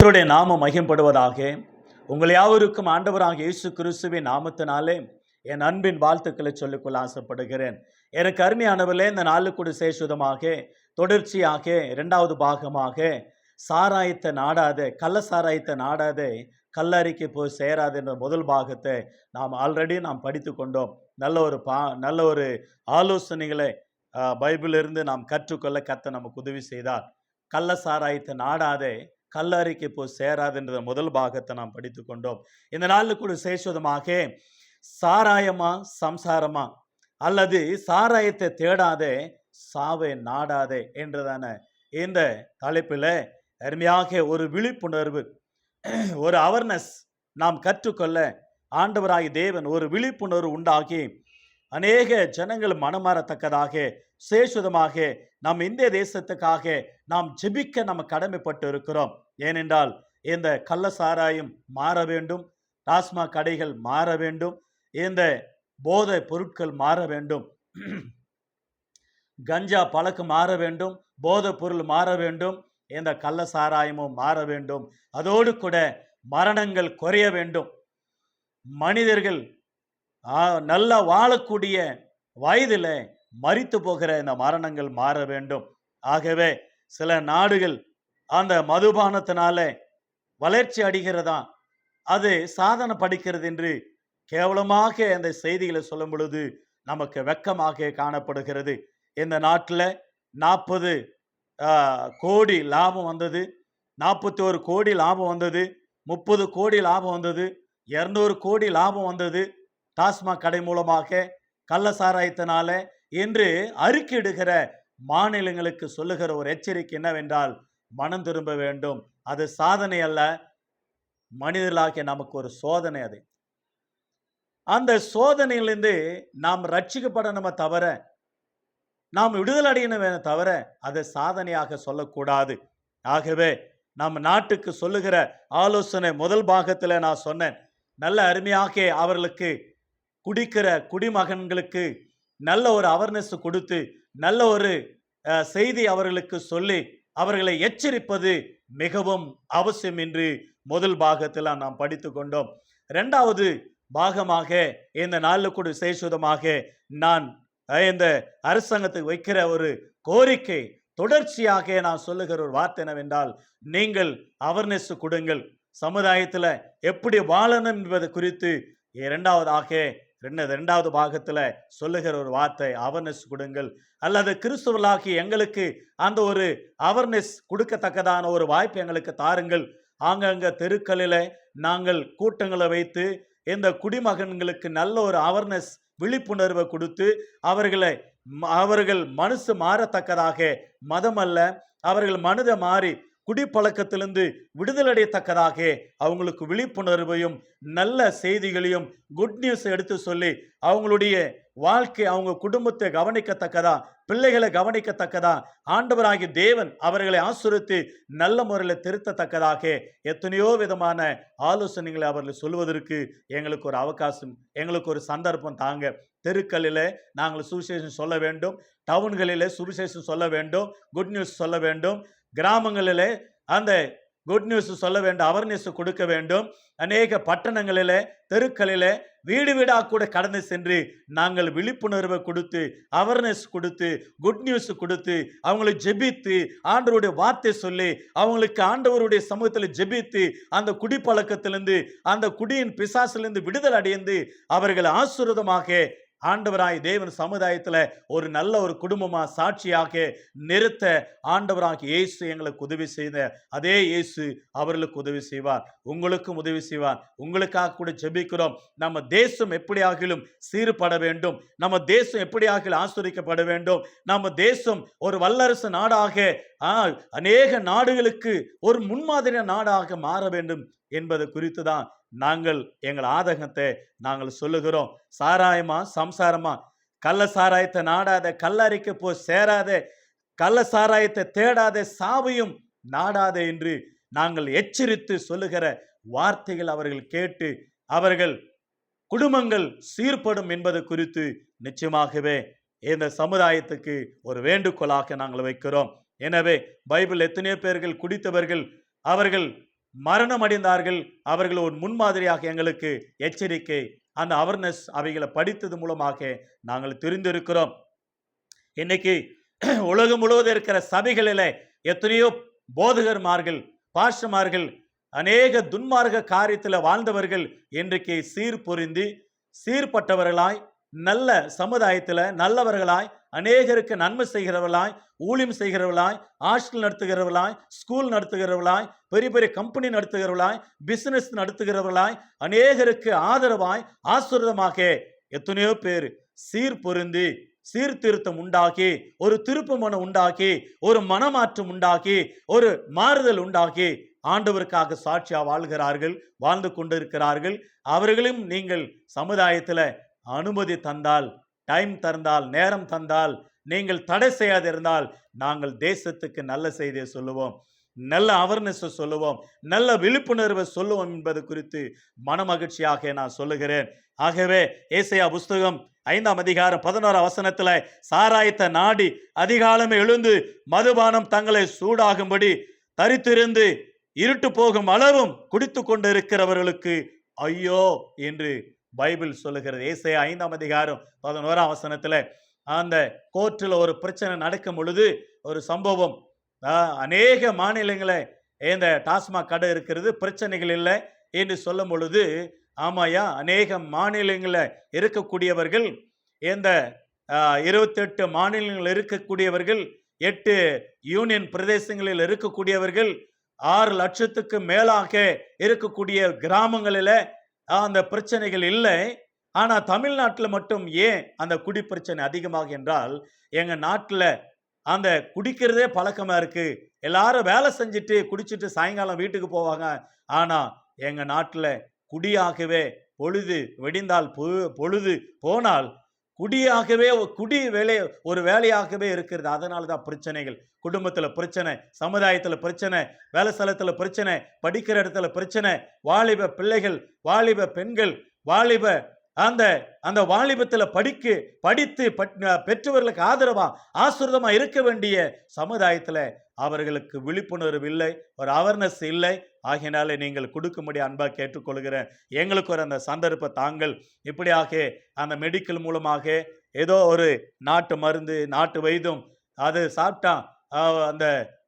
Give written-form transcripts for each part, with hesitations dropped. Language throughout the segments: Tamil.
கர்த்தருடைய நாமம் மகிமைப்படுவதாக. உங்கள் யாவருக்கும் ஆண்டவராக இயேசு கிறிஸ்துவின் நாமத்தினாலே என் அன்பின் வாழ்த்துக்களை சொல்லிக்கொள்ள ஆசைப்படுகிறேன். எனக்கு அருமையானவர்களே, இந்த நாளுக்கு விசேஷமாக தொடர்ச்சியாக இரண்டாவது பாகமாக சாராயத்தை நாடாதே, கள்ள சாராயத்தை நாடாதே, கல்லறைக்கு போய் சேராது என்ற முதல் பாகத்தை நாம் படித்து கொண்டோம். நல்ல ஒரு ஆலோசனைகளை பைபிளிலிருந்து நாம் கற்றுக்கொள்ள கர்த்தர் நமக்கு உதவி செய்தார். கள்ள சாராயத்தை நாடாதே, கல்லறைக்கு போய் சேராது என்ற முதல் பாகத்தை நாம் படித்து கொண்டோம். இந்த நாளில் கூட விசேஷமாக சாராயமா சம்சாரமா அல்லது சாராயத்தை தேடாதே சாவை நாடாதே என்றதான இந்த தலைப்பில் அருமையாக ஒரு விழிப்புணர்வு, ஒரு அவேர்னஸ் நாம் கற்றுக்கொள்ள ஆண்டவராகிய தேவன் ஒரு விழிப்புணர்வு உண்டாகி அநேக ஜனங்கள் மனமாறத்தக்கதாக விசேஷமாக நம் இந்திய தேசத்துக்காக நாம் ஜெபிக்க நம்ம கடமைப்பட்டு இருக்கிறோம். ஏனென்றால் இந்த கள்ள சாராயம் மாற வேண்டும், டாஸ்மாக் கடைகள் மாற வேண்டும், இந்த போதை பொருட்கள் மாற வேண்டும், கஞ்சா பழக்கம் மாற வேண்டும், போதை பொருள் மாற வேண்டும், இந்த கள்ள சாராயமும் மாற வேண்டும். அதோடு கூட மரணங்கள் குறைய வேண்டும். மனிதர்கள் நல்லா வாழக்கூடிய வயதில் மரித்து போகிற இந்த மரணங்கள் மாற வேண்டும். ஆகவே சில நாடுகள் அந்த மதுபானத்தினால வளர்ச்சி அடைகிறதா, அது சாதனை படிக்கிறது என்று கேவலமாக அந்த செய்திகளை சொல்லும் பொழுது நமக்கு வெட்கமாக காணப்படுகிறது. இந்த நாட்டில் 40 கோடி லாபம் வந்தது, 41 கோடி லாபம் வந்தது, 30 கோடி லாபம் வந்தது, 200 கோடி லாபம் வந்தது டாஸ்மாக் கடை மூலமாக கள்ள சாராயத்தினால என்று அறிக்கையிடுகிற மாநிலங்களுக்கு சொல்லுகிற ஒரு எச்சரிக்கை என்னவென்றால், மனம் திரும்ப வேண்டும். அது சாதனை அல்ல, மனிதர்களாகிய நமக்கு ஒரு சோதனை. அது அந்த சோதனையிலிருந்து நாம் ரட்சிக்கப்படணுமே தவிர, நாம் விடுதலை அடையணுமே தவிர அதை சாதனையாக சொல்லக்கூடாது. ஆகவே நம் நாட்டுக்கு சொல்லுகிற ஆலோசனை முதல் பாகத்தில் நான் சொன்னேன். நல்ல அருமையாக அவர்களுக்கு குடிக்கிற குடிமகன்களுக்கு நல்ல ஒரு அவேர்னஸ் கொடுத்து நல்ல ஒரு செய்தி அவர்களுக்கு சொல்லி அவர்களை எச்சரிப்பது மிகவும் அவசியம் என்று முதல் பாகத்தில் நாம் படித்து கொண்டோம். இரண்டாவது பாகமாக இந்த நாளில் கூட விசேஷமாக நான் இந்த அரசாங்கத்துக்கு வைக்கிற ஒரு கோரிக்கை, தொடர்ச்சியாக நான் சொல்லுகிற ஒரு வார்த்தை என்னவென்றால், நீங்கள் அவேர்னஸ் கொடுங்கள். சமுதாயத்தில் எப்படி வாழணும் என்பது குறித்து இரண்டாவது பாகத்தில் சொல்லுகிற ஒரு வார்த்தை, அவேர்னஸ் கொடுங்கள். அல்லது கிறிஸ்துவர்களாகி எங்களுக்கு அந்த ஒரு அவேர்னஸ் கொடுக்கத்தக்கதான ஒரு வாய்ப்பு எங்களுக்கு தாருங்கள். ஆங்கங்க தெருக்களில் நாங்கள் கூட்டங்களை வைத்து இந்த குடிமகன்களுக்கு நல்ல ஒரு அவேர்னஸ் விழிப்புணர்வை கொடுத்து அவர்கள் மனசு மாறத்தக்கதாக, மதம் அல்ல, அவர்கள் மனதை மாறி குடிப்பழக்கத்திலிருந்து விடுதலையடையத்தக்கதாக அவங்களுக்கு விழிப்புணர்வையும் நல்ல செய்திகளையும் குட் நியூஸ் எடுத்து சொல்லி அவங்களுடைய வாழ்க்கை, அவங்க குடும்பத்தை கவனிக்கத்தக்கதா, பிள்ளைகளை கவனிக்கத்தக்கதா, ஆண்டவராகிய தேவன் அவர்களை ஆசீர்வதித்து நல்ல முறையில் திருத்தத்தக்கதாக எத்தனையோ விதமான ஆலோசனைகளை அவர்கள் சொல்வதற்கு எங்களுக்கு ஒரு அவகாசம், எங்களுக்கு ஒரு சந்தர்ப்பம் தாங்க. தெருக்களில் நாங்கள் சுவிசேஷம் சொல்ல வேண்டும், டவுன்களில் சுவிசேஷம் சொல்ல வேண்டும், குட் நியூஸ் சொல்ல வேண்டும், கிராமங்களில் அந்த குட் நியூஸ் சொல்ல வேண்டும், அவேர்னஸ் கொடுக்க வேண்டும். அநேக பட்டணங்களில் தெருக்களில் வீடு வீடாக கூட கடந்து சென்று நாங்கள் விழிப்புணர்வை கொடுத்து அவேர்னஸ் கொடுத்து குட் நியூஸ் கொடுத்து அவங்களை ஜெபித்து ஆண்டவருடைய வார்த்தை சொல்லி அவங்களுக்கு ஆண்டவருடைய சமூகத்தில் ஜெபித்து அந்த குடிப்பழக்கத்திலிருந்து அந்த குடியின் பிசாசிலிருந்து விடுதலை அடைந்து அவர்கள் ஆசீர்வாதமாக ஆண்டவராய் தேவன் சமுதாயத்தில் ஒரு நல்ல ஒரு குடும்பமா சாட்சியாக நிறுத்த ஆண்டவராகிய இயேசு எங்களுக்கு உதவி செய்த அதே இயேசு அவர்களுக்கு உதவி செய்வார், உங்களுக்கும் உதவி செய்வார். உங்களுக்காக கூட ஜெபிக்கிறோம். நம்ம தேசம் எப்படியாகிலும் சீர்பட வேண்டும், நம்ம தேசம் எப்படியாகிலும் ஆசீர்வதிக்கப்பட வேண்டும், நம்ம தேசம் ஒரு வல்லரசு நாடாக அநேக நாடுகளுக்கு ஒரு முன்மாதிரி நாடாக மாற வேண்டும் என்பது குறித்து தான் நாங்கள் எங்கள் ஆதங்கத்தை நாங்கள் சொல்லுகிறோம். சாராயமா சம்சாரமா, கள்ள சாராயத்தை நாடாத, கல்லறைக்கு போய் சேராத, கள்ள சாராயத்தை தேடாத, சாவையும் நாடாத என்று நாங்கள் எச்சரித்து சொல்லுகிற வார்த்தைகள் அவர்கள் கேட்டு அவர்கள் குடும்பங்கள் சீர்படும் என்பது குறித்து நிச்சயமாகவே இந்த சமுதாயத்துக்கு ஒரு வேண்டுகோளாக நாங்கள் வைக்கிறோம். எனவே பைபிள் எத்தனையோ பேர்கள் குடித்தவர்கள் அவர்கள் மரணம் அடைந்தார்கள். அவர்கள் ஒரு முன்மாதிரியாக எங்களுக்கு எச்சரிக்கை. அந்த அவேர்னஸ் அவைகளை படித்தது மூலமாக நாங்கள் தெரிந்திருக்கிறோம். இன்னைக்கு உலகம் முழுவதும் இருக்கிற சபைகளில் எத்தனையோ போதகர்மார்கள், பாஸ்டர்மார்கள், அநேக துன்மார்க்க காரியத்தில் வாழ்ந்தவர்கள் இன்றைக்கு சீர்பொருந்தி சீர்பட்டவர்களாய், நல்ல சமுதாயத்தில் நல்லவர்களாய், அநேகருக்கு நன்மை செய்கிறவர்களாய், ஊழியம் செய்கிறவர்களாய், ஹாஸ்டல் நடத்துகிறவர்களாய், ஸ்கூல் நடத்துகிறவர்களாய், பெரிய பெரிய கம்பெனி நடத்துகிறவர்களாய், பிசினஸ் நடத்துகிறவர்களாய், அநேகருக்கு ஆதரவாய் ஆசீர்வாதமாக எத்தனையோ பேர் சீர்பொருந்தி சீர்திருத்தம் உண்டாக்கி, ஒரு திருப்பு மனம் உண்டாக்கி, ஒரு மனமாற்றம் உண்டாக்கி, ஒரு மாறுதல் உண்டாக்கி ஆண்டவருக்காக சாட்சியா வாழ்கிறார்கள், வாழ்ந்து கொண்டிருக்கிறார்கள். அவர்களும் நீங்கள் சமுதாயத்தில் அனுமதி தந்தால், டைம் தந்தால், நேரம் தந்தால், நீங்கள் தடை செய்யாதிருந்தால் நாங்கள் தேசத்துக்கு நல்ல செய்தியை சொல்லுவோம், நல்ல அவேர்னஸ் சொல்லுவோம், நல்ல விழிப்புணர்வை சொல்லுவோம் என்பது குறித்து மனமகிழ்ச்சியாக நான் சொல்லுகிறேன். ஆகவே ஏசாயா புஸ்தகம் 5ஆம் அதிகாரம் 11ஆம் வசனத்துல சாராயத்தை நாடி அதிகாலமே எழுந்து மதுபானம் தங்களை சூடாகும்படி தரித்திருந்து இருட்டு போகும் அளவும் குடித்து கொண்டு இருக்கிறவர்களுக்கு ஐயோ என்று பைபிள் சொல்லுகிறது. ஏசாயா 5ஆம் அதிகாரம் 11ஆம் வசனத்துல அந்த கோர்ட்டில் ஒரு பிரச்சனை நடக்கும் பொழுது ஒரு சம்பவம், அநேக மாநிலங்களை இந்த டாஸ்மாக் கடை இருக்கிறது, பிரச்சனைகள் இல்லை என்று சொல்லும் பொழுது, ஆமாயா அநேக மாநிலங்களில் இருக்கக்கூடியவர்கள், இந்த 28 மாநிலங்கள் இருக்கக்கூடியவர்கள், 8 யூனியன் பிரதேசங்களில் இருக்கக்கூடியவர்கள், 6 லட்சத்துக்கு மேலாக இருக்கக்கூடிய கிராமங்களில் அந்த பிரச்சனைகள் இல்லை. ஆனால் தமிழ்நாட்டில் மட்டும் ஏன் அந்த குடி பிரச்சனை அதிகமாக என்றால், எங்கள் நாட்டில் அந்த குடிக்கிறதே பழக்கமாக இருக்கு. எல்லாரும் வேலை செஞ்சுட்டு குடிச்சிட்டு சாயங்காலம் வீட்டுக்கு போவாங்க. ஆனால் எங்கள் நாட்டில் குடியாகவே பொழுது வெடிந்தால் பொழுது போனால் குடியாகவே குடி வேலை ஒரு வேலையாகவே இருக்கிறது. அதனால தான் பிரச்சனைகள், குடும்பத்தில் பிரச்சனை, சமுதாயத்தில் பிரச்சனை, வேலை ஸ்தலத்தில் பிரச்சனை, படிக்கிற இடத்துல பிரச்சனை, வாலிப பிள்ளைகள், வாலிப பெண்கள், வாலிப அந்த வாலிபத்தில் படித்து பெற்றவர்களுக்கு ஆதரவா ஆசீர்வாதமா இருக்க வேண்டிய சமுதாயத்தில் அவர்களுக்கு விழிப்புணர்வு இல்லை, ஒரு அவேர்னஸ் இல்லை. ஆகினாலே நீங்கள் கொடுக்கும்படி அன்பா கேட்டுக்கொள்கிறேன். எங்களுக்கு ஒரு அந்த சந்தர்ப்ப தாங்கள் இப்படியாக அந்த மெடிக்கல் மூலமாக ஏதோ ஒரு நாட்டு மருந்து, நாட்டு வைத்தியம் அது சாப்பிட்டா அந்த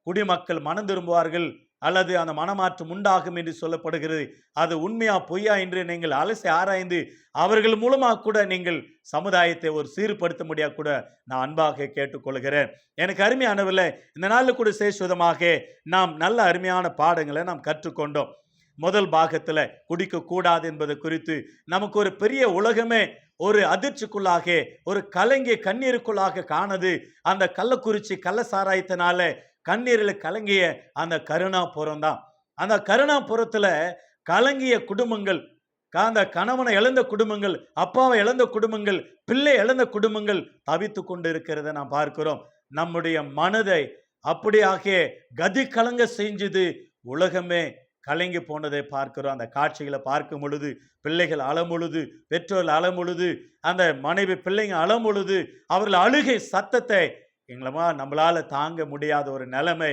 குடிமக்கள் மனம் திரும்புவார்கள் அல்லது அந்த மனமாற்றம் உண்டாகும் என்று சொல்லப்படுகிறது. அது உண்மையா பொய்யா என்று நீங்கள் அலசி ஆராய்ந்து அவர்கள் மூலமாக கூட நீங்கள் சமுதாயத்தை ஒரு சீர்படுத்த முடியாது கூட நான் அன்பாக கேட்டுக்கொள்கிறேன். எனக்கு அருமையானவில்லை, இந்த நாளில் கூட சேசுவதமாக நாம் நல்ல அருமையான பாடங்களை நாம் கற்றுக்கொண்டோம். முதல் பாகத்தில் குடிக்க கூடாது என்பது குறித்து நமக்கு ஒரு பெரிய உலகமே ஒரு அதிர்ச்சிக்குள்ளாக, ஒரு கலங்கிய கண்ணீருக்குள்ளாக காணது. அந்த கள்ளக்குறிச்சி கள்ள சாராயத்தினால கண்ணீரில் கலங்கிய அந்த கருணாபுரம் தான். அந்த கருணாபுரத்துல கலங்கிய குடும்பங்கள், அந்த கணவனை இழந்த குடும்பங்கள், அப்பாவை இழந்த குடும்பங்கள், பிள்ளை இழந்த குடும்பங்கள் தவித்து கொண்டு இருக்கிறத நாம் பார்க்கிறோம். நம்முடைய மனதை அப்படியாக கதி கலங்க செஞ்சது, உலகமே கலங்கி போனதை பார்க்கிறோம். அந்த காட்சிகளை பார்க்கும் பொழுது பிள்ளைகள் அழும் பொழுது, பெற்றோர்கள் அழும் பொழுது, அந்த மனைவி பிள்ளைங்க அழும் பொழுது, அவர்கள் அழுகை சத்தத்தை நம்மளால தாங்க முடியாத ஒரு நிலைமை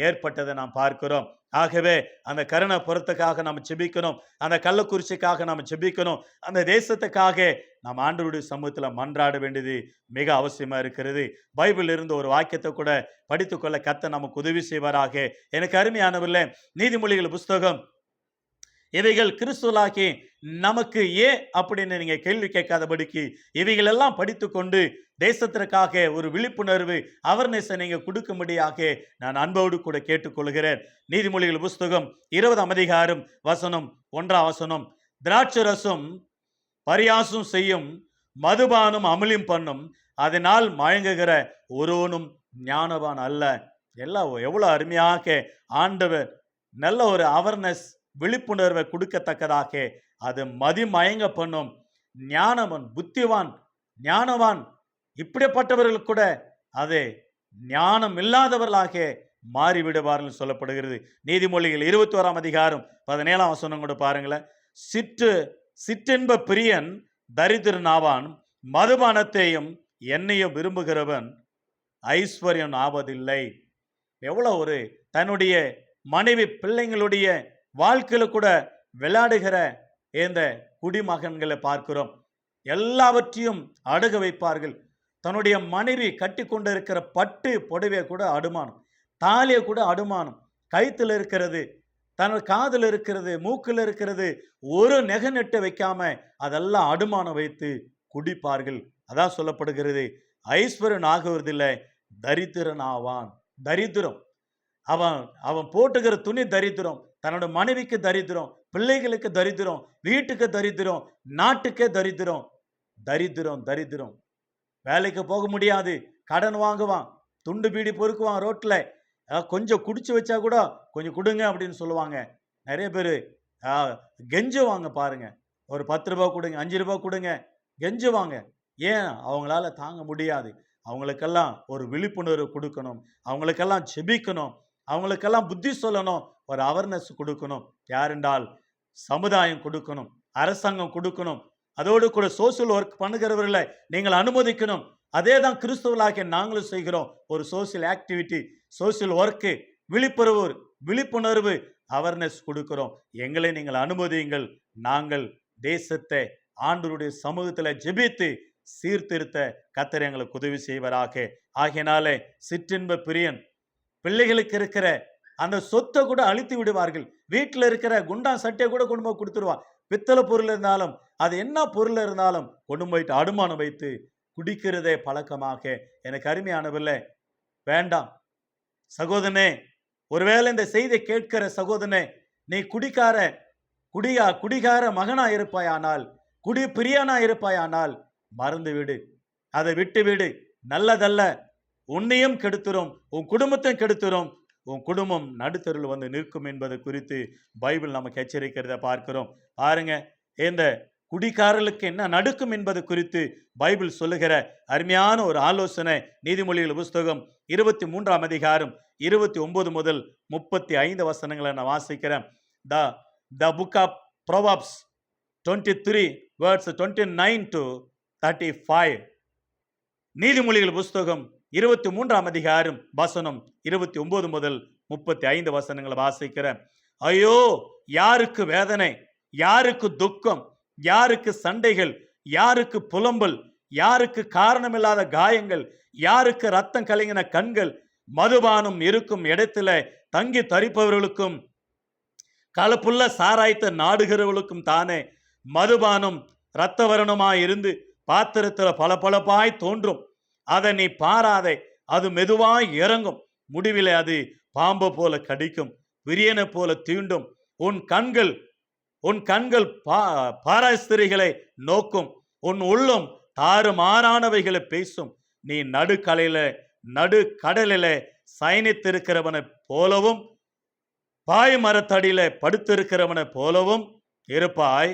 ஏற்பட்டதை நாம் பார்க்கிறோம். ஆகவே அந்த கருணாபுரத்துக்காக நாம் செபிக்கணும், அந்த கள்ளக்குறிச்சிக்காக நாம் செபிக்கணும், அந்த தேசத்துக்காக நாம் ஆண்டவருடைய சமூகத்தில் மன்றாட வேண்டியது மிக அவசியமா இருக்கிறது. பைபிள் இருந்து ஒரு வாக்கியத்தை கூட படித்துக்கொள்ள கர்த்தர் நமக்கு உதவி செய்வாராக. எனக்கு அருமையானவர்களே, நீதிமொழிகள் புஸ்தகம் இவைகள் கிறிஸ்துவலாக்கி நமக்கு ஏன் அப்படின்னு நீங்க கேள்வி கேட்காதபடிக்கு இவைகள் எல்லாம் படித்து கொண்டு தேசத்திற்காக ஒரு விழிப்புணர்வு அவேர்னஸை நீங்க கொடுக்கும்படியாக நான் அன்போடு கூட கேட்டுக்கொள்கிறேன். நீதிமொழிகள் புஸ்தகம் 20ஆம் அதிகாரம் வசனம் 1ஆம் வசனம், திராட்சரசம் பரியாசம் செய்யும், மதுபானம் அமளியும் பண்ணும், அதனால் மயங்குகிற ஒருவனும் ஞானவான் அல்ல. எல்லாம் எவ்வளவு அருமையாக ஆண்டவர் நல்ல ஒரு அவேர்னஸ் விழிப்புணர்வை கொடுக்கத்தக்கதாக அது மதிமயங்க பண்ணும். ஞானவன், புத்திவான், ஞானவான் இப்படிப்பட்டவர்கள் கூட அது ஞானம் இல்லாதவர்களாக மாறிவிடுவார்கள் சொல்லப்படுகிறது. நீதிமொழிகள் 21ஆம் அதிகாரம் 17ஆம் வசனம் கூட பாருங்களேன். சிற்றின்ப பிரியன் தரித்திரன் ஆவான், மதுபானத்தையும் எண்ணெயும் விரும்புகிறவன் ஐஸ்வர்யம் ஆவதில்லை. எவ்வளவு ஒரு தன்னுடைய மனைவி பிள்ளைங்களுடைய வாழ்க்கையில கூட விளையாடுகிற இந்த குடிமகன்களை பார்க்கிறோம். எல்லாவற்றையும் அடகு வைப்பார்கள். தன்னுடைய மனைவி கட்டி கொண்டிருக்கிற பட்டு புடவையை கூட அடமானம், தாலியை கூட அடமானம், கயித்துல இருக்கிறது, தன்னோட காதில் இருக்கிறது, மூக்கில் இருக்கிறது, ஒரு நெகை நெட்டை வைக்காம அதெல்லாம் அடமானம் வைத்து குடிப்பார்கள். அதான் சொல்லப்படுகிறது, ஐஸ்வர்யன் ஆகுவதில்லை, தரித்திரன் ஆவான். தரித்திரம். அவன் அவன் போட்டுக்கிற துணி தரித்திரம், தன்னோட மனைவிக்கு தரித்திரம், பிள்ளைகளுக்கு தரித்திரம், வீட்டுக்கு தரித்திரம், நாட்டுக்கே தரித்திரம். தரித்திரம் தரித்திரம். வேலைக்கு போக முடியாது, கடன் வாங்குவான், துண்டு பீடி பொறுக்குவான் ரோட்ல. கொஞ்சம் குடிச்சு வச்சா கூட கொஞ்சம் கொடுங்க அப்படின்னு சொல்லுவாங்க. நிறைய பேர் கெஞ்சுவாங்க பாருங்க, ஒரு 10 ரூபா கொடுங்க, 5 ரூபா கொடுங்க, கெஞ்சுவாங்க. ஏன்? அவங்களால தாங்க முடியாது. அவங்களுக்கெல்லாம் ஒரு விழிப்புணர்வு கொடுக்கணும், அவங்களுக்கெல்லாம் ஜெபிக்கணும், அவங்களுக்கெல்லாம் புத்தி சொல்லணும், ஒரு அவேர்னஸ் கொடுக்கணும். யாரென்றால் சமுதாயம் கொடுக்கணும், அரசாங்கம் கொடுக்கணும். அதோடு கூட சோசியல் ஒர்க் பண்ணுகிறவர்களை நீங்கள் அனுமதிக்கணும். அதே தான் கிறிஸ்தவர்களாகிய நாங்களும் செய்கிறோம். ஒரு சோசியல் ஆக்டிவிட்டி, சோசியல் ஒர்க்கு, விழிப்புணர்வு அவேர்னஸ் கொடுக்கிறோம். எங்களை நீங்கள் அனுமதியுங்கள். நாங்கள் தேசத்தை ஆண்டவருடைய சமூகத்தில் ஜெபித்து சீர்திருத்த கர்த்தர் எங்களுக்கு உதவி செய்வராக. ஆகையினாலே சிற்றின்ப பிரியன் பிள்ளைகளுக்கு இருக்கிற அந்த சொத்தை கூட அழித்து விடுவார்கள். வீட்டில் இருக்கிற குண்டா சட்டையை கூட கொண்டு போய் கொடுத்துருவான். பித்தளை பொருள் இருந்தாலும், அது என்ன பொருள் இருந்தாலும் கொண்டு போயிட்டு அடமானம் வைத்து குடிக்கிறதே பழக்கமாக. எனக்கு அருமையானவில்லை, வேண்டாம் சகோதரனே. ஒருவேளை இந்த செய்தியை கேட்கிற சகோதரனே, நீ குடிகார மகனா இருப்பாயானால், குடி பிரியனா இருப்பாயானால் மறந்து விடு, அதை விட்டு விடு. நல்லதல்ல, உன்னையும் கெடுத்துரும், உன் குடும்பத்தையும் கெடுத்துரும், உன் குடும்பம் நடுத்தருள் வந்து நிற்கும் என்பது குறித்து பைபிள் நமக்கு எச்சரிக்கிறத பார்க்கிறோம். பாருங்க, இந்த குடிகாரர்களுக்கு என்ன நடக்கும் என்பது குறித்து பைபிள் சொல்லுகிற அருமையான ஒரு ஆலோசனை நீதிமொழிகள் புஸ்தகம் 23ஆம் அதிகாரம் 29 முதல் 35 வசனங்களை நான் வாசிக்கிறேன். The book of Proverbs 23 verse 29 to 35. நீதிமொழிகள் புஸ்தகம் 23ஆம் அதிகாரம் வசனம் 29 முதல் 35 வசனங்களை வாசிக்கிறேன். ஐயோ, யாருக்கு வேதனை, யாருக்கு துக்கம், யாருக்கு சண்டைகள், யாருக்கு புலம்பல், யாருக்கு காரணமில்லாத காயங்கள், யாருக்கு ரத்தம் கலங்கின கண்கள், மதுபானம் இருக்கும் இடத்துல தங்கி தரிப்பவர்களுக்கும் கலப்புள்ள சாராயத்தை நாடுகிறவர்களுக்கும் தானே. மதுபானம் இரத்தவரணமாய் இருந்து பாத்திரத்தில் பளபளப்பாய் தோன்றும். அதை நீ பாராதே, அது மெதுவாய் இறங்கும். முடிவில் அது பாம்பு போல கடிக்கும், விரியனை போல தீண்டும். உன் கண்கள் பாராஸ்திரிகளை நோக்கும், உன் உள்ளம் தாறுமாறானவைகளை பேசும். நீ நடுக்கடலில சயனித்திருக்கிறவனை போலவும் பாய் மரத்தடியில படுத்திருக்கிறவனை போலவும் இருப்பாய்.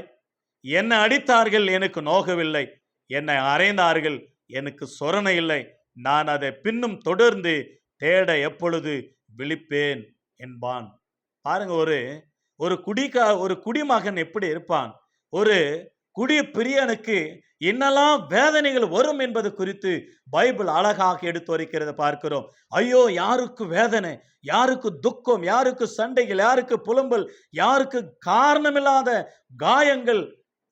என்னை அடித்தார்கள், எனக்கு நோகவில்லை, என்னை அறைந்தார்கள், எனக்கு சொரணை இல்லை. நான் அதை பின்னும் தொடர்ந்து தேட எப்பொழுது விழிப்பேன் என்பான். பாருங்க, ஒரு குடிமகன் எப்படி இருப்பான், ஒரு குடி பிரியனுக்கு என்னெல்லாம் வேதனைகள் வரும் என்பது குறித்து பைபிள் அழகாக எடுத்து வரைக்கிறத பார்க்கிறோம். ஐயோ, யாருக்கு வேதனை, யாருக்கு துக்கம், யாருக்கு சண்டைகள், யாருக்கு புலம்பல், யாருக்கு காரணமில்லாத காயங்கள்,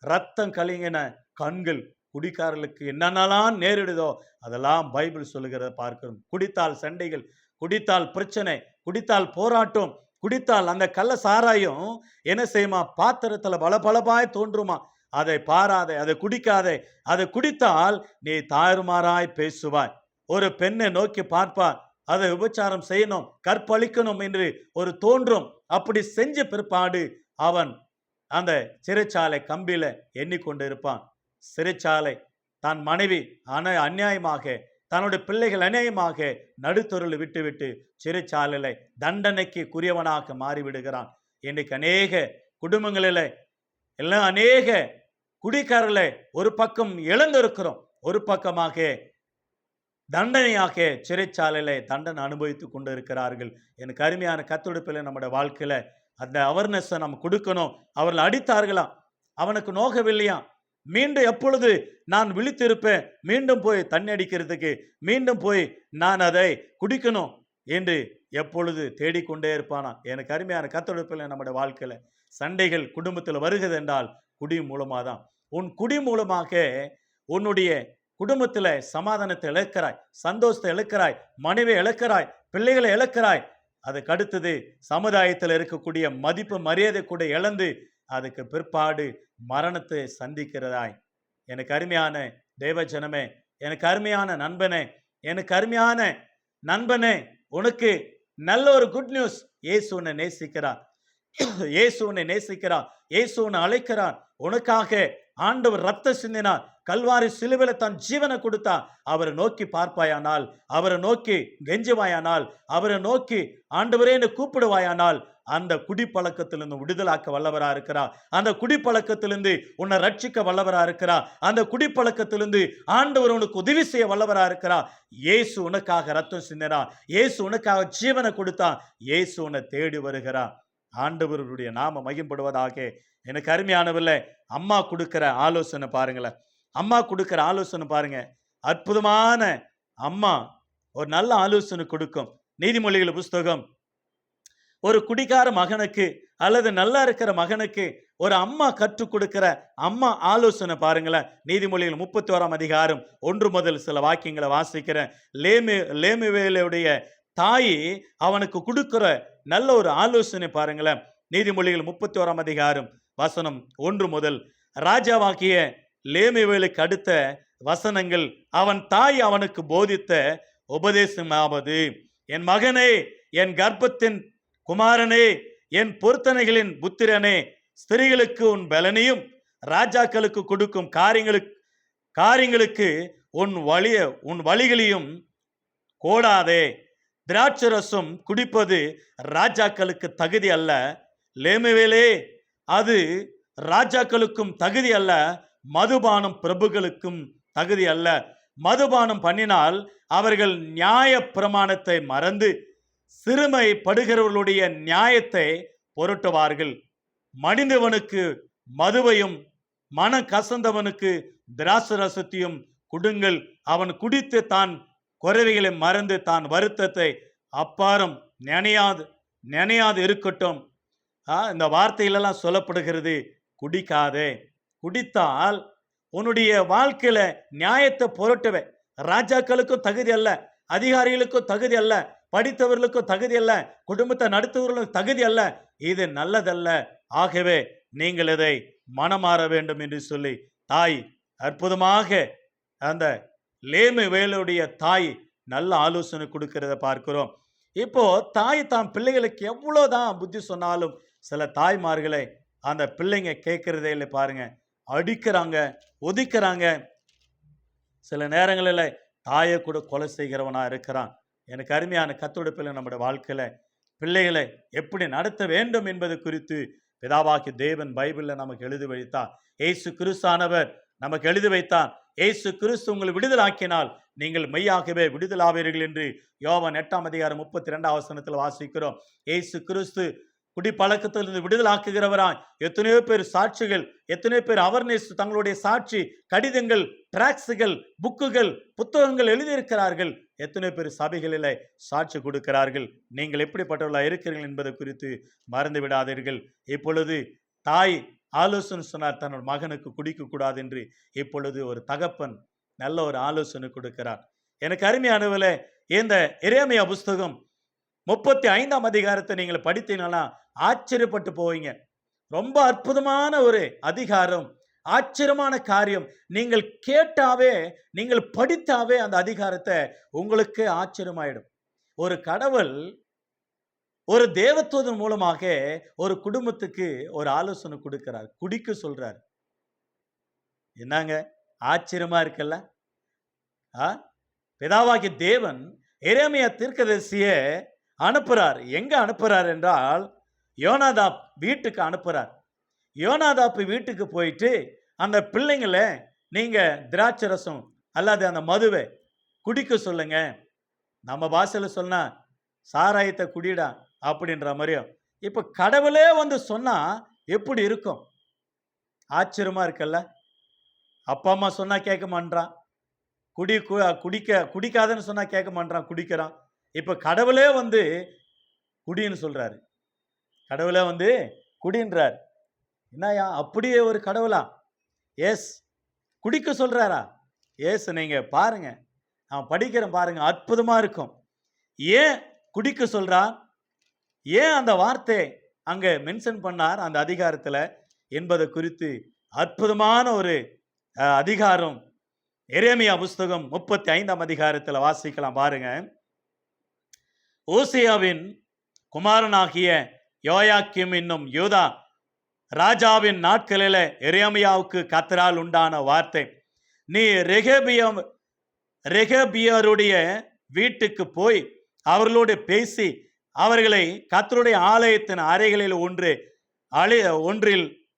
ரத்தம் கலங்கின கண்கள். குடிக்காரர்களுக்கு என்னென்னலாம் நேரிடுதோ அதெல்லாம் பைபிள் சொல்லுகிறத பார்க்கிறோம். குடித்தால் சண்டைகள், குடித்தால் பிரச்சனை, குடித்தால் போராட்டம், குடித்தால் அந்த கள்ள சாராயம் என்ன செய்யுமா, பாத்திரத்துல பளபளப்பாய் தோன்றுமா. அதை பாராதே, அதை குடிக்காதே. அதை குடித்தால் நீ தாறுமாறாய் பேசுவாய். ஒரு பெண்ணை நோக்கி பார்ப்பார், அதை விபச்சாரம் செய்யணும், கற்பழிக்கணும் என்று ஒரு தோன்றும். அப்படி செஞ்ச பிற்பாடு அவன் அந்த சிறைச்சாலை கம்பியில எண்ணிக்கொண்டு இருப்பான். சிறைச்சாலை, தன் மனைவி அநியாயமாக, தன்னுடைய பிள்ளைகள் அநியாயமாக நடுத்தொருள் விட்டுவிட்டு சிறைச்சாலையில தண்டனைக்கு குறியவனாக மாறிவிடுகிறான். இன்றைக்கு அநேக குடும்பங்களில் எல்லாம் அநேக குடிக்காரர்களை ஒரு பக்கம் இழந்திருக்கிறோம், ஒரு பக்கமாக தண்டனையாக சிறைச்சாலையில தண்டனை அனுபவித்து கொண்டு இருக்கிறார்கள். எனக்கு அருமையான கத்தொடுப்பில் நம்முடைய வாழ்க்கையில அந்த அவேர்னஸை நம்ம கொடுக்கணும். அவர்கள் அடித்தார்களாம், அவனுக்கு நோகவில்லையா, மீண்டும் எப்பொழுது நான் விழித்திருப்பேன், மீண்டும் போய் தண்ணி அடிக்கிறதுக்கு, மீண்டும் போய் நான் அதை குடிக்கணும், என்று எப்பொழுது தேடிக்கொண்டே இருப்பானா. எனக்கு அருமையான கத்தொடுப்பில் நம்முடைய வாழ்க்கையில சண்டைகள் குடும்பத்தில் வருகிறது என்றால் குடி மூலமாக தான். உன் குடி மூலமாக உன்னுடைய குடும்பத்தில் சமாதானத்தை இழக்கிறாய், சந்தோஷத்தை இழக்கிறாய், மனைவி இழக்கிறாய், பிள்ளைகளை இழக்கிறாய். அதுக்கு அடுத்தது சமுதாயத்தில் இருக்கக்கூடிய மதிப்பு மரியாதை கூட இழந்து அதுக்கு பிற்பாடு மரணத்தை சந்திக்கிறதாய். எனக்கு அருமையான தேவஜனமே, எனக்கு அருமையான நண்பனே, எனக்கு அருமையான நண்பனே, உனக்கு நல்ல ஒரு குட் நியூஸ். இயேசு உன்னை நேசிக்கிறார், இயேசு உன்னை நேசிக்கிறார், இயேசு உன்னை அழைக்கிறார். உனக்காக ஆண்டவர் ரத்த சிந்தினார், கல்வாரி சிலுவையில் தன் ஜீவனை கொடுத்தார். அவரை நோக்கி பார்ப்பாயானால், அவரை நோக்கி கெஞ்சுவாயானால், அவரை நோக்கி ஆண்டவரே என்று கூப்பிடுவாயானால் அந்த குடிப்பழக்கத்திலிருந்து விடுதலாக்க வல்லவரா இருக்கிறார். அந்த குடிப்பழக்கத்திலிருந்து உன்னை ரட்சிக்க வல்லவரா இருக்கிறார். அந்த குடிப்பழக்கத்திலிருந்து ஆண்டவர் உனக்கு உதவி செய்ய வல்லவரா இருக்கிறார். இயேசு உனக்காக ரத்தம் சிந்தினார், இயேசு உனக்காக ஜீவனை கொடுத்தார், இயேசு உன்னை தேடி வருகிறார். ஆண்டவருடைய நாம மகிம்படுவதாக. எனக்கு அருமையானவில்லை, அம்மா கொடுக்கிற ஆலோசனை பாருங்களேன். அம்மா கொடுக்கிற ஆலோசனை பாருங்க, அற்புதமான அம்மா ஒரு நல்ல ஆலோசனை கொடுக்கும். நீதிமொழிகள் புஸ்தகம் ஒரு குடிகார மகனுக்கு அல்லது நல்லா இருக்கிற மகனுக்கு ஒரு அம்மா கற்றுக் கொடுக்கிற அம்மா ஆலோசனை பாருங்களேன். நீதிமொழிகள் 31 அதிகாரம் 1 முதல் சில வாக்கியங்களை வாசிக்கிறேன். லேமுவேலுடைய தாய் அவனுக்கு கொடுக்கிற நல்ல ஒரு ஆலோசனை பாருங்களேன். நீதிமொழிகள் 31 அதிகாரம் வசனம் 1 முதல். ராஜாவாகிய லேமுவேலுக்கு அடுத்த வசனங்கள். அவன் தாய் அவனுக்கு போதித்த உபதேசமாவது, என் மகனே, என் கர்ப்பத்தின் குமாரனே, என் பொருத்தனைகளின் புத்திரனே, ஸ்திரீகளுக்கு உன் பலனையும் ராஜாக்களுக்கு கொடுக்கும் காரியங்களுக்கு உன் வழிகளையும் கோடாதே. திராட்சரசம் குடிப்பது ராஜாக்களுக்கு தகுதி அல்ல, லேமுவேலே, அது ராஜாக்களுக்கும் தகுதி அல்ல, மதுபானம் பிரபுக்களுக்கும் தகுதி அல்ல. மதுபானம் பண்ணினால் அவர்கள் நியாய பிரமாணத்தை மறந்து சிறுமைப்படுகிறவர்களுடைய நியாயத்தை பொருட்டுவார்கள். மடிந்தவனுக்கு மதுவையும் மன கசந்தவனுக்கு திராட்சரசத்தையும் கொடுங்கள். அவன் குடித்து தான் குறைவைகளை மறந்து தான் வருத்தத்தை அப்பாரம் நினையாது இருக்கட்டும். இந்த வார்த்தையிலெல்லாம் சொல்லப்படுகிறது, குடிக்காதே. குடித்தால் உன்னுடைய வாழ்க்கையில நியாயத்தை பொருட்டவே. ராஜாக்களுக்கும் தகுதி அல்ல, அதிகாரிகளுக்கும் தகுதி அல்ல, படித்தவர்களுக்கும் தகுதி அல்ல, குடும்பத்தை நடத்துவர்களுக்கும் தகுதி அல்ல. இது நல்லதல்ல. ஆகவே நீங்கள் இதை மனமாற வேண்டும் என்று சொல்லி தாய் அற்புதமாக, அந்த லேமுவேலுடைய தாய் நல்ல ஆலோசனை கொடுக்கிறத பார்க்கிறோம். இப்போ தாய் தான் பிள்ளைகளுக்கு எவ்வளவுதான் புத்தி சொன்னாலும் சில தாய்மார்களை அந்த பிள்ளைங்க கேட்கிறதே இல்லை பாருங்க. அடிக்கிறாங்க, ஒதுக்கிறாங்க. சில நேரங்களில் தாயை கூட கொலை செய்கிறவனா இருக்கிறான். எனக்கு அருமையான கத்தோடுப்பில் நம்முடைய வாழ்க்கையில பிள்ளைகளை எப்படி நடத்த வேண்டும் என்பது குறித்து பிதாவாகிய தேவன் பைபிளில் நமக்கு எழுதி வைத்தார். இயேசு கிறிஸ்தானவர் நமக்கு எழுதி வைத்தார். இயேசு கிறிஸ்து உங்களை விடுதலாக்கினால் நீங்கள் மெய்யாகவே விடுதலாவீர்கள் என்று யோவான் 8 அதிகாரம் 32 வசனத்தில் வாசிக்கிறோம். இயேசு கிறிஸ்து குடிப்பழக்கத்திலிருந்து விடுதலாக்குகிறவராய் எத்தனையோ பேர் சாட்சிகள், எத்தனையோ பேர் அவர்னஸ் தங்களுடைய சாட்சி கடிதங்கள், டிராக்ஸுகள், புக்குகள், புத்தகங்கள் எழுதியிருக்கிறார்கள். எத்தனை பேர் சபைகளில் சாட்சி கொடுக்கிறார்கள். நீங்கள் எப்படிப்பட்டவர்களாக இருக்கிறீர்கள் என்பதை குறித்து மறந்து விடாதீர்கள். இப்பொழுது தாய் ஆலோசனை சொன்னார் தன்னோட மகனுக்கு குடிக்க கூடாது என்று. இப்பொழுது ஒரு தகப்பன் நல்ல ஒரு ஆலோசனை கொடுக்கிறார். எனக்கு அருமையானவர்களே, இந்த எரேமியா புஸ்தகம் 35 அதிகாரத்தை நீங்கள் படித்தீங்கன்னா ஆச்சரியப்பட்டு போவீங்க. ரொம்ப அற்புதமான ஒரு அதிகாரம், ஆச்சரியமான காரியம். நீங்கள் கேட்டாவே, நீங்கள் படித்தாவே அந்த அதிகாரத்தை உங்களுக்கு ஆச்சரியமாயிடும். ஒரு கடவுள் ஒரு தேவதூதன் மூலமாக ஒரு குடும்பத்துக்கு ஒரு ஆலோசனை கொடுக்கிறார், குடிக்க சொல்றார். என்னங்க ஆச்சரியமா இருக்குல்ல? பிதாவாகிய தேவன் எரேமியா தீர்க்கதரிசியை அனுப்புறார். எங்க அனுப்புறார் என்றால் யோனாதாப் வீட்டுக்கு அனுப்புறார். யோனாதாப் வீட்டுக்கு போயிட்டு அந்த பிள்ளைங்களை நீங்க திராட்சரசம் அல்லது அந்த மதுவை குடிக்க சொல்லுங்க. நம்ம பாஷையில் சொன்னா சாராயத்தை குடிடா அப்படின்ற மாதிரியும். இப்ப கடவுளே வந்து சொன்னா எப்படி இருக்கும்? ஆச்சரியமா இருக்குல்ல? அப்பா அம்மா சொன்னா கேட்க மாட்டான், குடிக்காதன்னு சொன்னா கேட்க மாட்டான், குடிக்கிறான். இப்ப கடவுளே வந்து குடின்னு சொல்றாரு. கடவுளே வந்து குடின்றார். என்னய்யா அப்படியே ஒரு கடவுளா? எஸ். குடிக்க சொல்றாரா? எஸ். நீங்க பாருங்க. நான் படிக்கிறேன் பாருங்க. அற்புதமா இருக்கும். ஏன் குடிக்க சொல்றார்? ஏன் அந்த வார்த்தை அங்க மென்ஷன் பண்ணார் அந்த அதிகாரத்துல என்பது குறித்து அற்புதமான ஒரு அதிகாரம் எரேமியா புஸ்தகம் 35ஆம் அதிகாரத்துல வாசிக்கலாம் பாருங்க. ஓசியாவின் குமாரனாகிய யோயாக்கிம் என்னும் யூதா ராஜாவின் நாட்களில எரேமியாவுக்கு கர்த்தரால் உண்டான வார்த்தை, நீ ரெகபியருடைய வீட்டுக்கு போய் அவர்களோடு பேசி அவர்களை கர்த்தருடைய ஆலயத்தின் அறைகளில்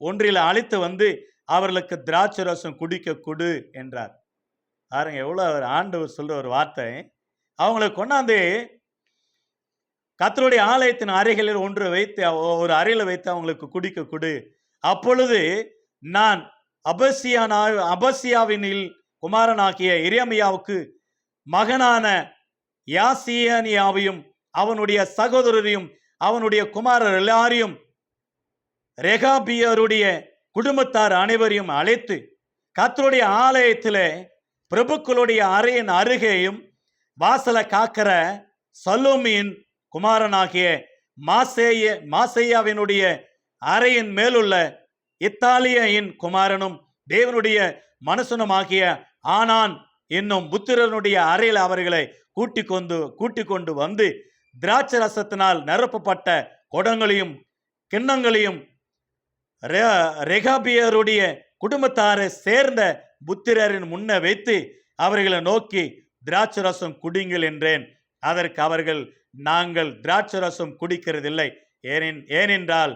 ஒன்றில் அழைத்து வந்து அவர்களுக்கு திராட்சை ரசம் குடிக்க கொடு என்றார். பாருங்க எவ்வளவு ஆண்டவர் சொல்ற ஒரு வார்த்தை. அவங்களை கொண்டாந்து கர்த்தருடைய ஆலயத்தின் அறைகளில் ஒரு அறையில வைத்து அவங்களுக்கு குடிக்க கொடு. அப்பொழுது நான் அபசியாவினில் குமாரனாகிய எரேமியாவுக்கு மகனான யாசியனியாவையும் அவனுடைய சகோதரரையும் அவனுடைய குமாரர் எல்லாரையும் ரெகாபியருடைய குடும்பத்தார் அனைவரையும் அழைத்து கர்த்தருடைய ஆலயத்திலே பிரபுக்களுடைய அறையின் அருகேயும் வாசல காக்கிற சல்லூமியின் குமாரனாகிய மாசேயாவினுடைய அறையின் மேலுள்ள இத்தாலியின் குமாரனும் தேவனுடைய மனுஷனுமாகிய ஆனான் என்னும் புத்திரனுடைய அறையில் அவர்களை கூட்டிக் கொண்டு வந்து திராட்சை ரசத்தினால் நிரப்பப்பட்ட குடங்களையும் கிண்ணங்களையும் ரெகாபியருடைய குடும்பத்தாரை சேர்ந்த புத்திரரின் முன்ன வைத்து அவர்களை நோக்கி திராட்சை ரசம் குடிங்கள் என்றேன். அதற்கு அவர்கள், நாங்கள் திராட்சை ரசம் குடிக்கிறதில்லை, ஏனென்றால்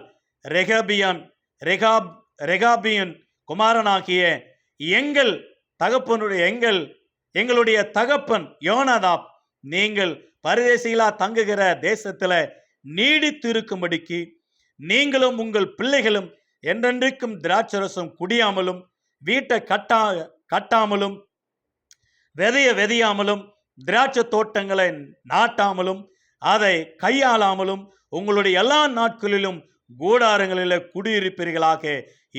ரெகாபியன் குமாரனாகிய எங்களுடைய தகப்பன் யோனாதாப் நீங்கள் பரதேசிகளா தங்குகிற தேசத்துல நீடித்து இருக்கும்படிக்கு நீங்களும் உங்கள் பிள்ளைகளும் என்றென்றைக்கும் திராட்சை ரசம் குடியாமலும் வீட்டை கட்டாமலும் வெதையாமலும் திராட்சை தோட்டங்களை நாட்டாமலும் அதை கையாளாமலும் உங்களுடைய எல்லா நாட்களிலும் கூடாரங்களில் குடியிருப்பீர்களாக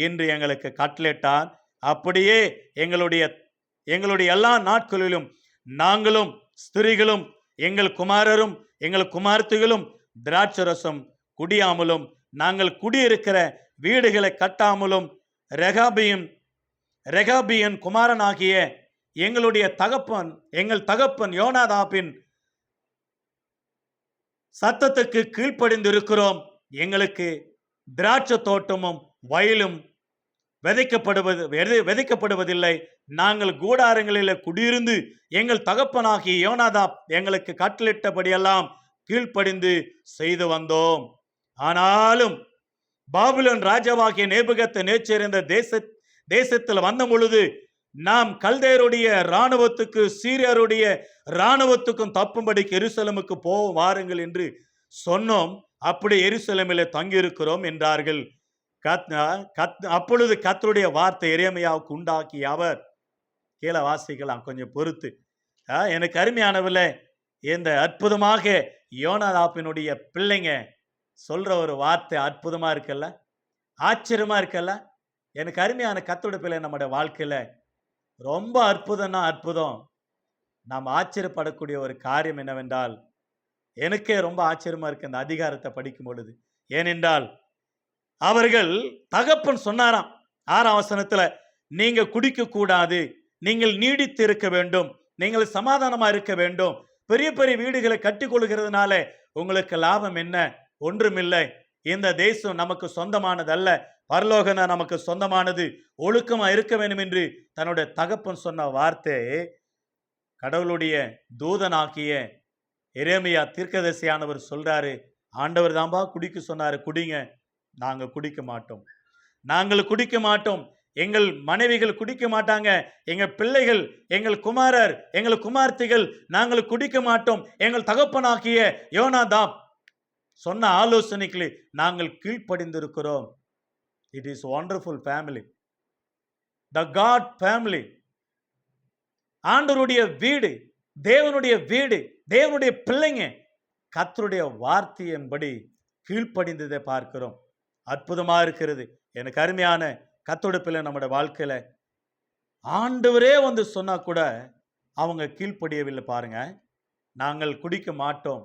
என்று எங்களுக்கு கட்டளையிட்டார். அப்படியே எங்களுடைய எல்லா நாட்களிலும் நாங்களும் ஸ்திரீகளும் எங்கள் குமாரரும் எங்கள் குமார்த்திகளும் திராட்சை ரசம் குடியாமலும் நாங்கள் குடியிருக்கிற வீடுகளை கட்டாமலும் ரெகாபியன் குமாரனாகிய எங்கள் தகப்பன் யோனாதாபின் சத்தத்துக்கு கீழ்ப்படிந்திருக்கிறோம். எங்களுக்கு திராட்சை தோட்டமும் வயலும் விதைக்கப்படுவதில்லை. நாங்கள் கூடாரங்களில் குடியிருந்து எங்கள் தகப்பனாகிய யோனாதாப் எங்களுக்கு கட்டளிட்டபடியெல்லாம் கீழ்ப்படிந்து செய்து வந்தோம். ஆனாலும் பாபிலோன் ராஜாவாகிய நேபுகத்நேச்சர் இந்த தேசத்தில் வந்த பொழுது நாம் கல்தேயருடைய இராணுவத்துக்கு சீரியருடைய இராணுவத்துக்கும் தப்பும்படிக்கு எருசலேமுக்கு வாருங்கள் என்று சொன்னோம். அப்படி எருசலேமில் தங்கியிருக்கிறோம் என்றார்கள். அப்பொழுது கர்த்தருடைய வார்த்தை எரேமியாவுக்கு உண்டாக்கி அவர், கீழே வாசிக்கலாம் கொஞ்சம் பொறுத்து. எனக்கு அருமையானவில்லை, இந்த அற்புதமாக யோனாதாப்பினுடைய பிள்ளைங்க சொல்ற ஒரு வார்த்தை அற்புதமா இருக்குல்ல, ஆச்சரியமா இருக்குல்ல. எனக்கு அருமையான கர்த்தருடைய பிள்ளை, நம்முடைய வாழ்க்கையில ரொம்ப அற்புதம்னா அற்புதம். நாம் ஆச்சரியப்படக்கூடிய ஒரு காரியம் என்னவென்றால், எனக்கே ரொம்ப ஆச்சரியமா இருக்கு இந்த அதிகாரத்தை படிக்கும் பொழுது. ஏனென்றால் அவர்கள் தகப்பன் சொன்னாராம் 6ஆம் வசனத்துல, நீங்க குடிக்க கூடாது, நீங்கள் நீடித்து இருக்க வேண்டும், நீங்கள் சமாதானமா இருக்க வேண்டும். பெரிய பெரிய வீடுகளை கட்டி கொள்கிறதுனால உங்களுக்கு லாபம் என்ன? ஒன்றுமில்லை. இந்த தேசம் நமக்கு சொந்தமானதல்ல, பரலோகம் நமக்கு சொந்தமானது, ஒழுக்கமா இருக்க வேண்டும் என்று தன்னுடைய தகப்பன் சொன்ன வார்த்தை கடவுளுடைய தூதனாகிய எரேமியா தீர்க்கதரிசியானவர் சொல்றாரு, ஆண்டவர் தான்பா குடிக்க சொன்னாரு, குடிங்க. நாங்கள் குடிக்க மாட்டோம், எங்கள் மனைவிகள் குடிக்க மாட்டாங்க, எங்கள் பிள்ளைகள், எங்கள் குமாரர், எங்கள் குமார்த்திகள் நாங்கள் குடிக்க மாட்டோம். எங்கள் தகப்பனாகிய யோனாதாப் சொன்ன ஆலோசனைக்கு நாங்கள் கீழ்ப்படிந்திருக்கிறோம். It is wonderful family, the God family. ஆண்டவருடைய வீடு, தேவனுடைய வீடு, தேவனுடைய பிள்ளைங்க கர்த்தருடைய வார்த்தையின்படி கீழ்ப்படிந்ததை பார்க்கிறோம். அற்புதமா இருக்கிறது. எனக்கு அருமையான கர்த்தருடைய பிள்ளை, நம்முடைய வாழ்க்கையில ஆண்டவரே வந்து சொன்னா கூட அவங்க கீழ்ப்படியவில்லை பாருங்க. நாங்கள் குடிக்க மாட்டோம்.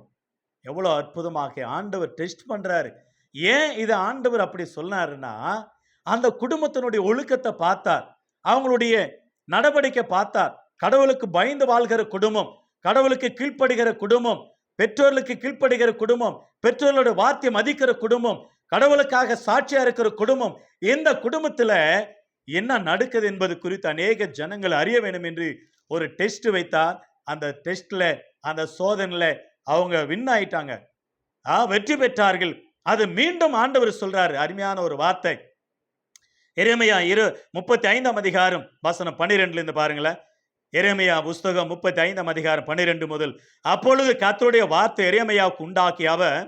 எவ்வளோ அற்புதமாக ஆண்டவர் டெஸ்ட் பண்றாரு. ஏன் இது ஆண்டவர் அப்படி சொன்னாருன்னா, அந்த குடும்பத்தினுடைய ஒழுக்கத்தை பார்த்தார், அவங்களுடைய நடவடிக்கை பார்த்தார். கடவுளுக்கு பயந்து வாழ்கிற குடும்பம், கடவுளுக்கு கீழ்ப்படுகிற குடும்பம், பெற்றோர்களுக்கு கீழ்ப்படுகிற குடும்பம், பெற்றோர்களோட வார்த்தை மதிக்கிற குடும்பம், கடவுளுக்காக சாட்சியா இருக்கிற குடும்பம், இந்த குடும்பத்துல என்ன நடக்குது என்பது குறித்து அநேக ஜனங்கள் அறிய வேண்டும் என்று ஒரு டெஸ்ட் வைத்தார். அந்த டெஸ்ட்ல, அந்த சோதனையில அவங்க வின் ஆயிட்டாங்க, வெற்றி பெற்றார்கள். அது மீண்டும் ஆண்டவர் சொல்றாரு, அருமையான ஒரு வார்த்தை. எரேமியா 35 அதிகாரம் வசனம் 12 இருந்து பாருங்களேன். எரேமியா புஸ்தகம் 35 அதிகாரம் 12 முதல். அப்பொழுது கர்த்தருடைய வார்த்தை எரேமியாவுக்கு உண்டாக்கி அவர்,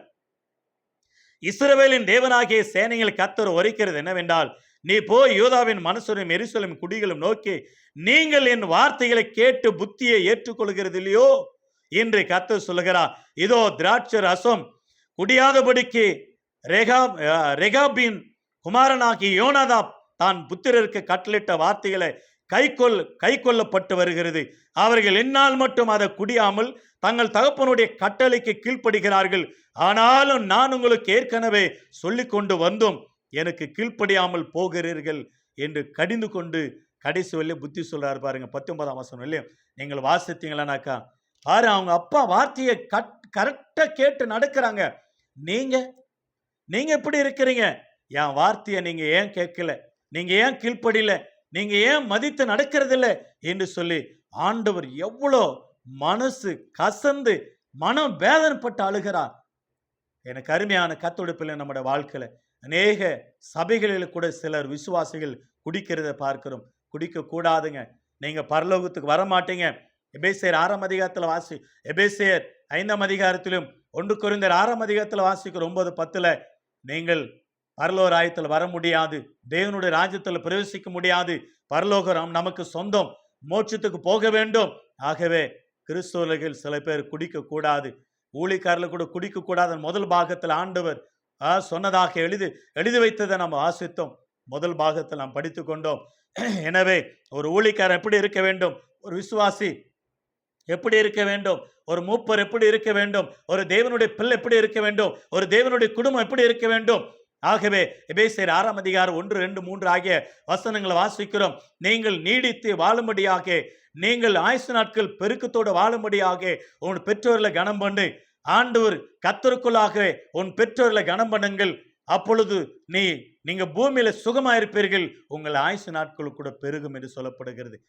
இஸ்ரவேலின் தேவனாகிய சேனைகள் கர்த்தர் உரைக்கிறது என்னவென்றால், நீ போய் யூதாவின் மனுஷரும் எருசலேம் குடிகளும் நோக்கி, நீங்கள் என் வார்த்தைகளை கேட்டு புத்தியை ஏற்றுக்கொள்கிறது இல்லையோ என்று கர்த்தர் சொல்லுகிறார். இதோ திராட்சை ரசம் குடியாதபடிக்கு ரெகாபின் குமாரனாகி யோனாதாப் தான் புத்திரருக்கு கட்டளிட்ட வார்த்தைகளை கை கொள்ளப்பட்டு வருகிறது. அவர்கள் என்னால் மட்டும் அதை குடியாமல் தங்கள் தகப்பனுடைய கட்டளைக்கு கீழ்ப்படுகிறார்கள். ஆனாலும் நான் உங்களுக்கு ஏற்கனவே சொல்லிக் கொண்டு வந்தும் எனக்கு கீழ்ப்படியாமல் போகிறீர்கள் என்று கடிந்து கொண்டு கடைசி வரையில புத்தி சொல்றாரு பாருங்க. 19ஆம் வசனம் இல்லையும் நீங்கள் வாசித்தீங்களானாக்கா பாரு, அவங்க அப்பா வார்த்தையை கரெக்டா கேட்டு நடக்கிறாங்க. நீங்க எப்படி இருக்கிறீங்க? என் வார்த்தையை நீங்க ஏன் கேட்கல? நீங்க ஏன் கீழ்ப்படியில? நீங்க ஏன் மதித்து நடக்கிறதில்ல என்று சொல்லி ஆண்டவர் எவ்வளோ மனசு கசந்து மனம் வேதனைப்பட்டு அழுகிறார். எனக்கு அருமையான கர்த்தருடைய பிள்ளை, நம்முடைய வாழ்க்கையில அநேக சபைகளில் கூட சிலர் விசுவாசிகள் குடிக்கிறத பார்க்கிறோம். குடிக்க கூடாதுங்க, நீங்க பரலோகத்துக்கு வர மாட்டீங்க. எபேசியர் 6ஆம் அதிகாரத்தில் எபேசியர் 5ஆம் அதிகாரத்திலும் 1 கொரிந்தியர் 6ஆம் அதிகாரத்தில் வாசிக்கிறோம் 9:10. நீங்கள் பரலோக ராஜ்யத்தில் வர முடியாது, தேவனுடைய ராஜ்யத்தில் பிரவேசிக்க முடியாது. பரலோகம் நமக்கு சொந்தம், மோட்சத்துக்கு போக வேண்டும். ஆகவே கிறிஸ்தவர்கள் சில பேர் குடிக்க கூடாது, ஊழியக்காரர்கள் கூட குடிக்க கூடாது. முதல் பாகத்தில் ஆண்டவர் சொன்னதாக எழுதி வைத்ததை நாம் வாசித்தோம். முதல் பாகத்தில் நாம் படித்து கொண்டோம். எனவே ஒரு ஊழியக்காரன் எப்படி இருக்க வேண்டும், ஒரு விசுவாசி எப்படி இருக்க வேண்டும், ஒரு மூப்பர் எப்படி இருக்க வேண்டும், ஒரு தேவனுடைய பிள்ளை எப்படி இருக்க வேண்டும், ஒரு தேவனுடைய குடும்பம் எப்படி இருக்க வேண்டும். ஆகவே எபேசியர் 6ஆம் அதிகாரம் 1, 2, 3 ஆகிய வசனங்களை வாசிக்கிறோம். நீங்கள் நீடித்து வாழும்படியாக, நீங்கள் ஆயுசு நாட்கள் பெருக்கத்தோடு வாழும்படியாக உன் பெற்றோர்களை கனம் பண்ணு. ஆண்டவர் கர்த்தருக்குள்ளாக உன் பெற்றோர்களை கனம் பண்ணுங்கள். அப்பொழுது நீங்க பூமியில சுகமா இருப்பீர்கள், உங்கள் ஆயுசு நாட்கள் கூட பெருகும் என்று சொல்லப்படுகிறது.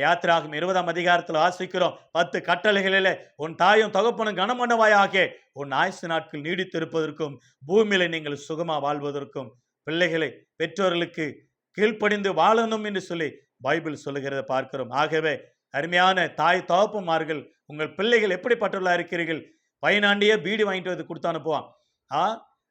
யாத்திராகமம் 20ஆம் அதிகாரத்தில் வாசிக்கிறோம் 10 கட்டளைகளிலே உன் தாயும் தகப்பனும் கனம் பண்ணுவாயாக, உன் ஆயுசு நாட்கள் நீடித்திருப்பதற்கும் பூமியில நீங்கள் சுகமா வாழ்வதற்கும் பிள்ளைகளை பெற்றோர்களுக்கு கீழ்ப்படிந்து வாழணும் என்று சொல்லி பைபிள் சொல்லுகிறத பார்க்கிறோம். ஆகவே அருமையான தாய் தகப்பன்மார்கள், உங்கள் பிள்ளைகள் எப்படிப்பட்டுள்ளா இருக்கிறீர்கள்? பையனாண்டியே பீடி வாங்கிட்டு வந்து கொடுத்து அனுப்புவான்.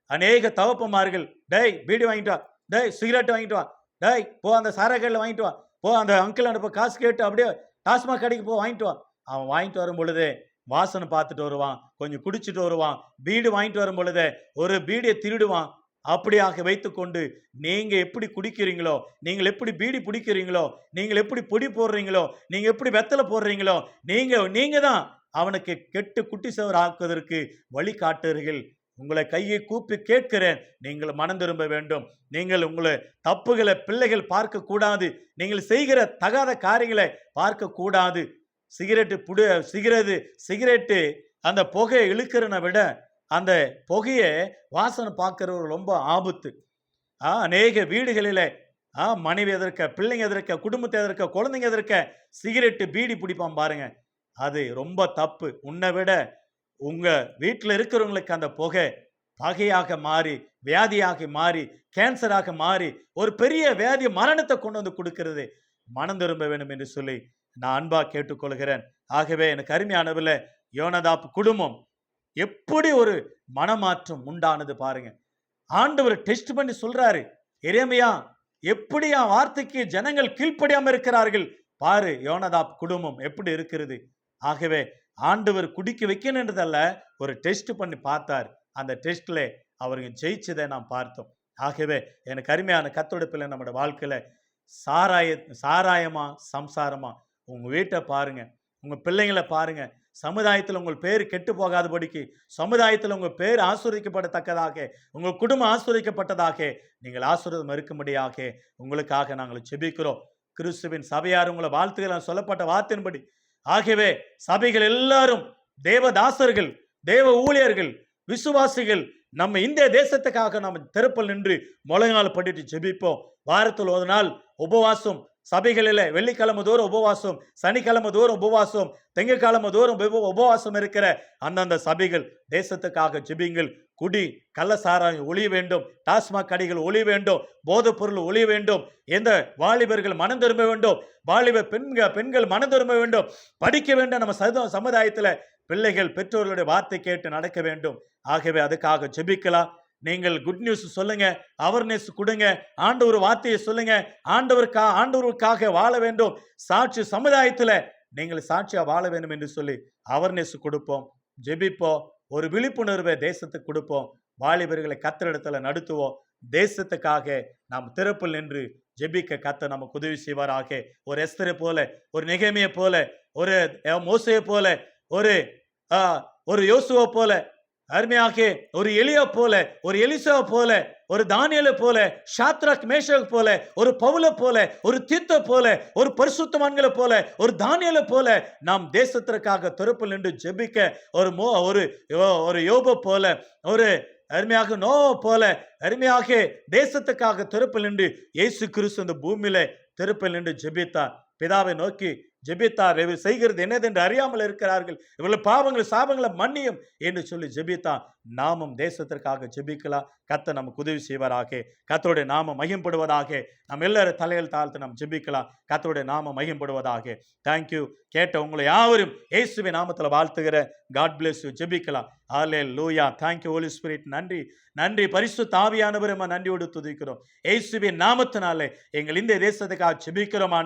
அநேக தகப்பன்மார்கள், டேய் பீடி வாங்கிட்டு வா, டேய் சிகரெட் வாங்கிட்டு வா, டேய் போ அந்த சாராக்கையில் வாங்கிட்டு வா, போ அந்த அங்கிள் அனுப்ப காசு கேட்டு அப்படியே டாஸ்மாக் கடைக்கு போ வாங்கிட்டு வா. அவன் வாங்கிட்டு வரும் பொழுதே வாசனை பார்த்துட்டு வருவான், கொஞ்சம் குடிச்சிட்டு வருவான். பீடி வாங்கிட்டு வரும் பொழுதே ஒரு பீடியை திருடுவான். அப்படியாக வைத்துக்கொண்டு நீங்க எப்படி குடிக்கிறீங்களோ, நீங்கள் எப்படி பீடி பிடிக்கிறீங்களோ, நீங்கள் எப்படி பொடி போடுறீங்களோ, நீங்க எப்படி வெத்தலை போடுறீங்களோ, நீங்க தான் அவனுக்கு கெட்டு குட்டி சவர் ஆக்குவதற்கு வழி காட்டுறீர்கள். உங்களை கையை கூப்பி கேட்கிறேன், நீங்கள் மனம் திரும்ப வேண்டும். நீங்கள் உங்களை தப்புகளை பிள்ளைகள் பார்க்க கூடாது, நீங்கள் செய்கிற தகாத காரியங்களை பார்க்க கூடாது. சிகரெட்டு அந்த புகையை இழுக்கிறனை விட அந்த புகையை வாசனை பார்க்கிறவர் ரொம்ப ஆபத்து. அநேக வீடுகளில மனைவி எதிர்க்க, பிள்ளைங்க எதிர்க்க, குடும்பத்தை எதிர்க்க, குழந்தைங்க எதிர்க்க சிகரெட்டு பீடி பிடிப்பான் பாருங்க. அது ரொம்ப தப்பு. உன்னை விட உங்க வீட்டில் இருக்கிறவங்களுக்கு அந்த புகை பகையாக மாறி, வியாதியாக மாறி, கேன்சராக மாறி, ஒரு பெரிய வியாதி மரணத்தை கொண்டு வந்து கொடுக்கிறது. மனம் திரும்ப வேண்டும் என்று சொல்லி நான் அன்பா கேட்டுக்கொள்கிறேன். ஆகவே எனக்கு அருமையானவில் யோனதாப் குடும்பம் எப்படி ஒரு மனமாற்றம் உண்டானது பாருங்க. ஆண்டவர் டெஸ்ட் பண்ணி சொல்றாரு, எரேமியா எப்படி வார்த்தைக்கு ஜனங்கள் கீழ்ப்படியாம இருக்கிறார்கள் பாரு, யோனதாப் குடும்பம் எப்படி இருக்கிறது. ஆகவே ஆண்டவர் குடிக்க வைக்கணுன்றதல்ல, ஒரு டெஸ்ட் பண்ணி பார்த்தார். அந்த டெஸ்ட்ல அவருக்கு ஜெயிச்சதை நாம் பார்த்தோம். ஆகவே எனக்கு அருமையான கர்த்தருடைய பிள்ளை, நம்முடைய வாழ்க்கையில சாராயமா சம்சாரமா உங்க வீட்டை பாருங்க, உங்க பிள்ளைங்களை பாருங்க. சமுதாயத்தில் உங்கள் பேர் கெட்டு போகாதபடிக்கு, சமுதாயத்தில் உங்கள் பேர் ஆசீர்வதிக்கப்படத்தக்கதாக, உங்கள் குடும்பம் ஆசீர்வதிக்கப்பட்டதாக, நீங்கள் ஆசீர்வாதம் இருக்கும்படியாக உங்களுக்காக நாங்கள் ஜெபிக்கிறோம். கிறிஸ்துவின் சபையார் உங்களை வாழ்த்துக்கள் சொல்லப்பட்ட வார்த்தையின்படி. ஆகவே சபைகள் எல்லாரும் தேவதாசர்கள், தேவ ஊழியர்கள், விசுவாசிகள் நம்ம இந்திய தேசத்துக்காக நம்ம திறப்பில் நின்று முழங்கால் படிட்டு ஜெபிப்போம். வாரத்தில் ஒரு நாள் உபவாசம், சபைகளில் வெள்ளிக்கிழமை தோறும் உபவாசம், சனிக்கிழமை தோறும் உபவாசம், திங்கட்கிழமை தோறும் உபவாசம் இருக்கிற அந்தந்த சபைகள் தேசத்துக்காக ஜெபிங்கள். குடி கள்ளசாராயம் ஒழிய வேண்டும், டாஸ்மாக் கடைகள் ஒழிய வேண்டும், போதைப் பொருள் ஒழிய வேண்டும், எந்த வாலிபர்கள் மனம் திரும்ப வேண்டும், வாலிப பெண்கள் மனம் திரும்ப வேண்டும், படிக்க வேண்டும். நம்ம சமுதாயத்தில் பிள்ளைகள் பெற்றோர்களுடைய வார்த்தை கேட்டு நடக்க வேண்டும். ஆகவே அதுக்காக ஜெபிக்கலாம். நீங்கள் குட் நியூஸ் சொல்லுங்க, அவேர்னஸ் கொடுங்க, ஆண்டவர் வார்த்தையை சொல்லுங்க. ஆண்டவருக்காக வாழ வேண்டும். சாட்சி சமுதாயத்தில் நீங்கள் சாட்சியா வாழ வேண்டும் என்று சொல்லி அவேர்னஸ் கொடுப்போம், ஜெபிப்போம். ஒரு விழிப்புணர்வை தேசத்துக்கு கொடுப்போம். வாலிபர்களை கர்த்தரிடத்துல நடத்துவோம். தேசத்துக்காக நாம் திறப்பில் நின்று ஜெபிக்க கர்த்தர் நமக்கு உதவி செய்வாராக. ஒரு எஸ்தரை போல, ஒரு நெகேமியை போல, ஒரு மோசேயை போல, ஒரு யோசுவா போல, அருமையாக ஒரு எலியா போல, ஒரு எலிசா போல, ஒரு தானியேலை போல, ஷாத்ராக் மேஷாக் போல, ஒரு பவுலை போல, ஒரு தீத்தை போல, ஒரு பரிசுத்தவான்களை போல, ஒரு தானியேலை போல நாம் தேசத்திற்காக திறப்பில் நின்று ஜெபிக்க, ஒரு யோபை போல, ஒரு அருமையாக நோவா போல அருமையாக தேசத்துக்காக திறப்பில் நின்று இயேசு கிறிஸ்து இந்த பூமியில திறப்பில் நின்று ஜெபித்தார். பிதாவை நோக்கி ஜெபித்தார். இவர் செய்கிறது என்னதென்று அறியாமல் இருக்கிறார்கள், இவர்கள் பாவங்களை சாபங்களை மன்னியும் என்று சொல்லி ஜெபித்தார். நாமும் தேசத்திற்காக ஜெபிக்கலாம். கர்த்தர் நமக்கு உதவி செய்வாராக. கர்த்தருடைய நாமம் மகிமைப்படுவதாக. நாம் எல்லாரும் தலையில் தாழ்த்து நாம் ஜெபிக்கலாம். கர்த்தருடைய நாமம் மகிமைப்படுவதாக. தேங்க்யூ. கேட்ட உங்களை யாவரும் இயேசுவின் நாமத்தில் வாழ்த்துகிற. God bless you. ஜெபிக்கலாம். ஹல்லேலூயா. Thank you Holy Spirit. நன்றி நன்றி பரிசுத்த ஆவியானவரே, நன்றியோடு துதிக்கிறோம். இயேசுவின் நாமத்தினாலே எங்கள் இந்த தேசத்துக்காக ஜெபிக்கிறோம்.